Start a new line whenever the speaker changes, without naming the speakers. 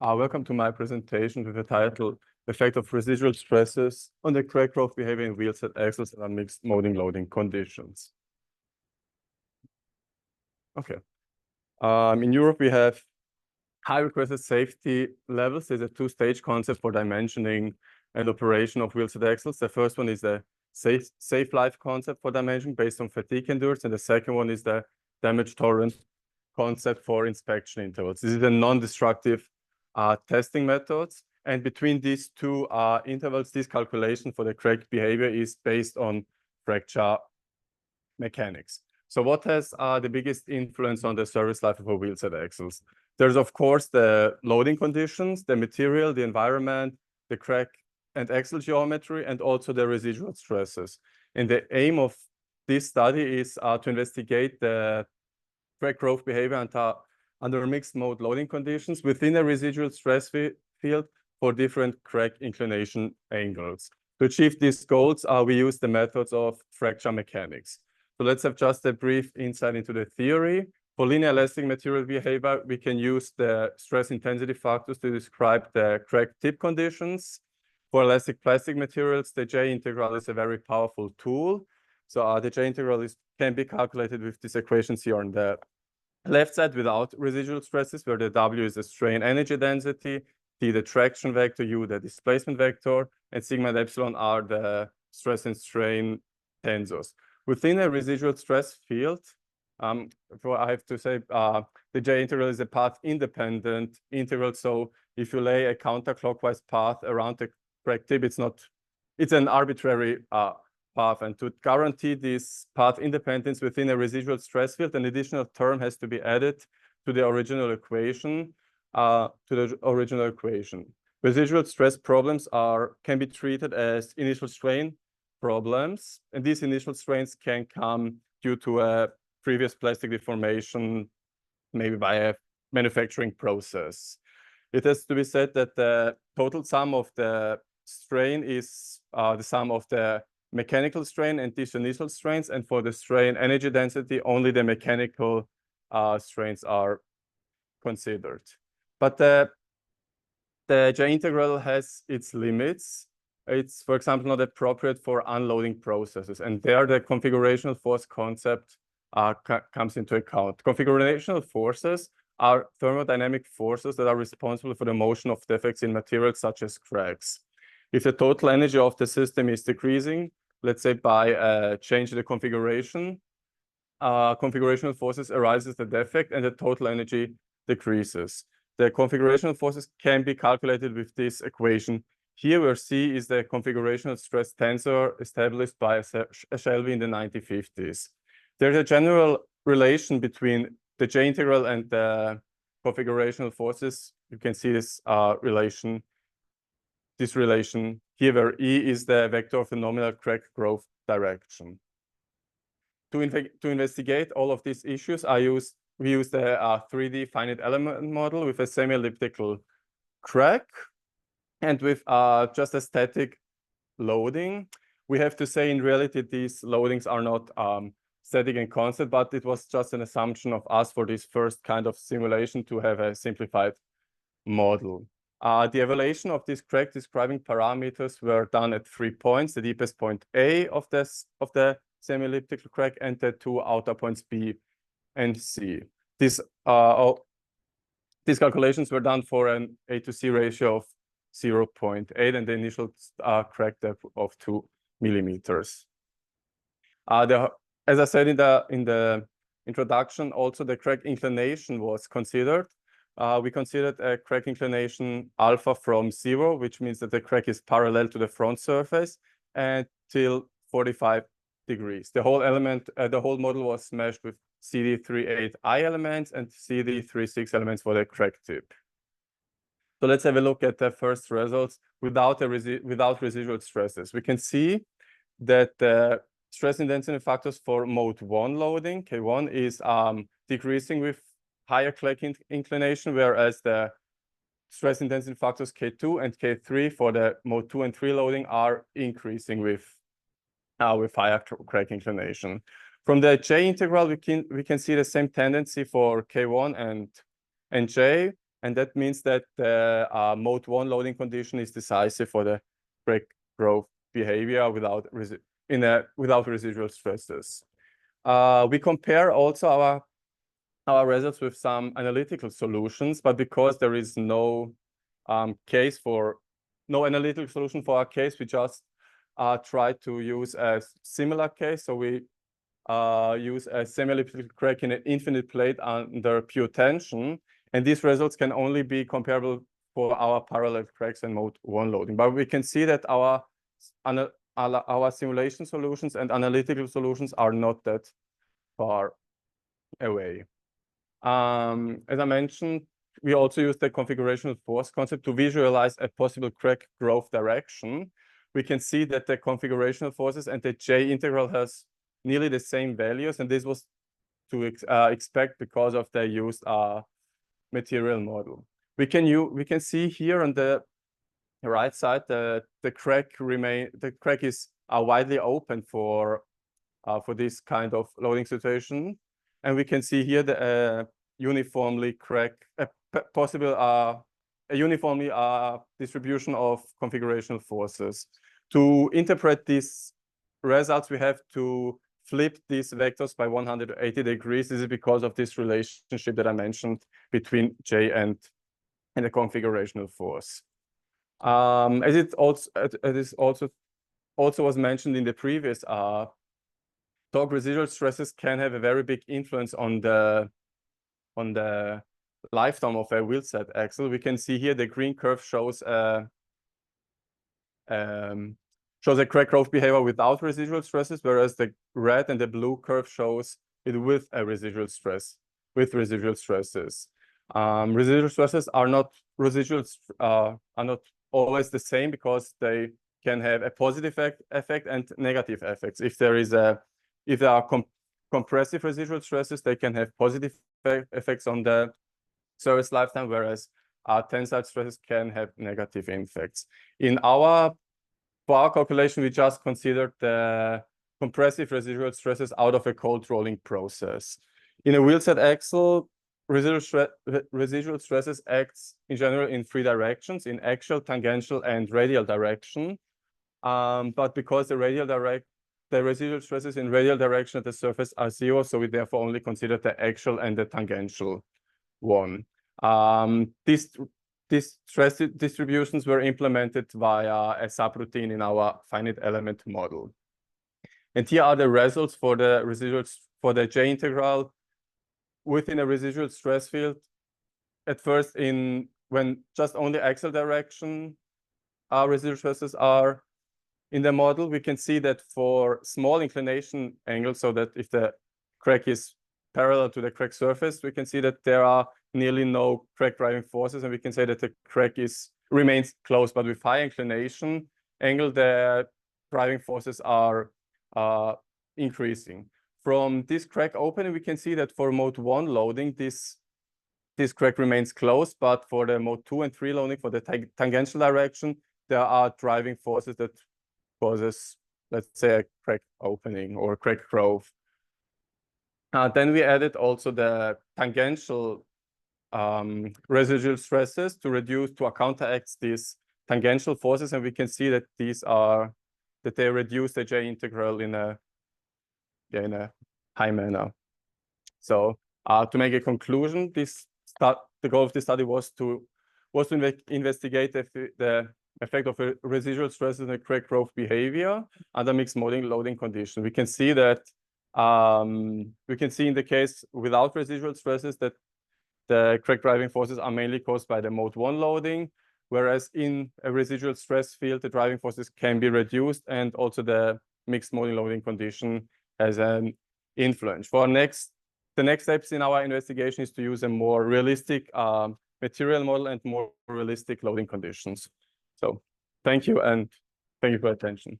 Welcome to my presentation with the title, Effect of Residual Stresses on the Crack Growth Behavior in Wheelset Axles and Mixed Molding Loading Conditions. Okay. In Europe, we have high requested safety levels. There's a two-stage concept for dimensioning and operation of Wheelset axles. The first one is the safe life concept for dimensioning based on fatigue endurance, and the second one is the damage tolerant concept for inspection intervals. This is a non-destructive testing methods, and between these two intervals, this calculation for the crack behavior is based on fracture mechanics. So what has the biggest influence on the service life of a wheelset axles? There's, of course, the loading conditions, the material, the environment, the crack and axle geometry, and also the residual stresses. And the aim of this study is to investigate the crack growth behavior under mixed mode loading conditions within a residual stress field for different crack inclination angles. To achieve these goals, we use the methods of fracture mechanics. So let's have just a brief insight into the theory. For linear elastic material behavior, we can use the stress intensity factors to describe the crack tip conditions. For elastic plastic materials, the J integral is a very powerful tool. So the J integral can be calculated with these equations here on the left side without residual stresses, where the W is the strain energy density, T the traction vector, U the displacement vector, and sigma and epsilon are the stress and strain tensors. Within a residual stress field, I have to say the J integral is a path-independent integral. So if you lay a counterclockwise path around the crack tip, it's an arbitrary path. And to guarantee this path independence within a residual stress field, an additional term has to be added to the original equation. Residual stress problems can be treated as initial strain problems, and these initial strains can come due to a previous plastic deformation, maybe by a manufacturing process. It has to be said that the total sum of the strain is the sum of the mechanical strain and these initial strains, and for the strain energy density, only the mechanical strains are considered. But the J integral has its limits. It's, for example, not appropriate for unloading processes, and there the configurational force concept comes into account. Configurational forces are thermodynamic forces that are responsible for the motion of defects in materials such as cracks. If the total energy of the system is decreasing, let's say by changing the configuration, configurational forces arises the defect and the total energy decreases. The configurational forces can be calculated with this equation here, where C is the configurational stress tensor established by Shelby in the 1950s. There's a general relation between the J integral and the configurational forces. You can see this relation here, where E is the vector of the nominal crack growth direction. To investigate all of these issues, we use the 3D finite element model with a semi-elliptical crack and with just a static loading. We have to say, in reality, these loadings are not static and constant, but it was just an assumption of us for this first kind of simulation to have a simplified model. The evaluation of these crack describing parameters were done at 3 points: the deepest point A of the semi-elliptical crack and the two outer points B and C. These calculations were done for an A to C ratio of 0.8 and the initial crack depth of 2 millimeters. As I said in the introduction, also the crack inclination was considered. We considered a crack inclination alpha from 0, which means that the crack is parallel to the front surface, until 45 degrees. The whole model was meshed with CD38I elements and CD36 elements for the crack tip. So let's have a look at the first results without residual stresses. We can see that the stress intensity factors for mode 1 loading, K1, is decreasing with higher crack inclination, whereas the stress intensity factors K2 and K3 for the mode 2 and 3 loading are increasing with higher crack inclination. From the J integral, we can see the same tendency for K1 and J, And that means that the mode 1 loading condition is decisive for the crack growth behavior without residual stresses. We compare also our results with some analytical solutions, but because there is no analytical solution for our case, we just try to use a similar case. So we use a semi-elliptical crack in an infinite plate under pure tension, and these results can only be comparable for our parallel cracks and mode 1 loading. But we can see that our simulation solutions and analytical solutions are not that far away. As I mentioned, we also use the configurational force concept to visualize a possible crack growth direction. We can see that the configurational forces and the J integral has nearly the same values, and this was to expect because of the used material model. We can see here on the right side the crack is widely open for this kind of loading situation, and we can see here the uniformly distribution of configurational forces. To interpret these results, we have to flip these vectors by 180 degrees. This is because of this relationship that I mentioned between J and the configurational force. As it also was mentioned in the previous talk, residual stresses can have a very big influence on the lifetime of a wheelset axle. We can see here the green curve shows a crack growth behavior without residual stresses, whereas the red and the blue curve shows it with a residual stresses. Residual stresses are not always the same, because they can have a positive effect and negative effects. If there are compressive residual stresses, they can have positive effects on the service lifetime, whereas tensile stresses can have negative effects. For our calculation, we just considered the compressive residual stresses out of a cold rolling process. In a wheelset axle, residual stresses acts in general in 3 directions: in axial, tangential, and radial direction. But because the residual stresses in radial direction at the surface are 0, so we therefore only consider the axial and the tangential one. These stress distributions were implemented via a subroutine in our finite element model. And here are the results for the J integral within a residual stress field. At first, when just only axial direction residual stresses are in the model, we can see that for small inclination angles, so that if the crack is parallel to the crack surface, we can see that there are nearly no crack driving forces, and we can say that the crack remains closed. But with high inclination angle, the driving forces are increasing. From this crack opening, we can see that for mode 1 loading, this crack remains closed, but for the mode 2 and 3 loading, for the tangential direction, there are driving forces that causes, let's say, a crack opening or crack growth. Then we added also the tangential residual stresses to counteract these tangential forces, and we can see that they reduce the J integral in a high manner. So to make a conclusion, the goal of this study was to investigate the effect of residual stresses and crack growth behavior under mixed loading conditions. We can see in the case without residual stresses that the crack driving forces are mainly caused by the mode 1 loading, whereas in a residual stress field, the driving forces can be reduced, and also the mixed loading condition has an influence. The next steps in our investigation is to use a more realistic material model and more realistic loading conditions. So thank you, and thank you for your attention.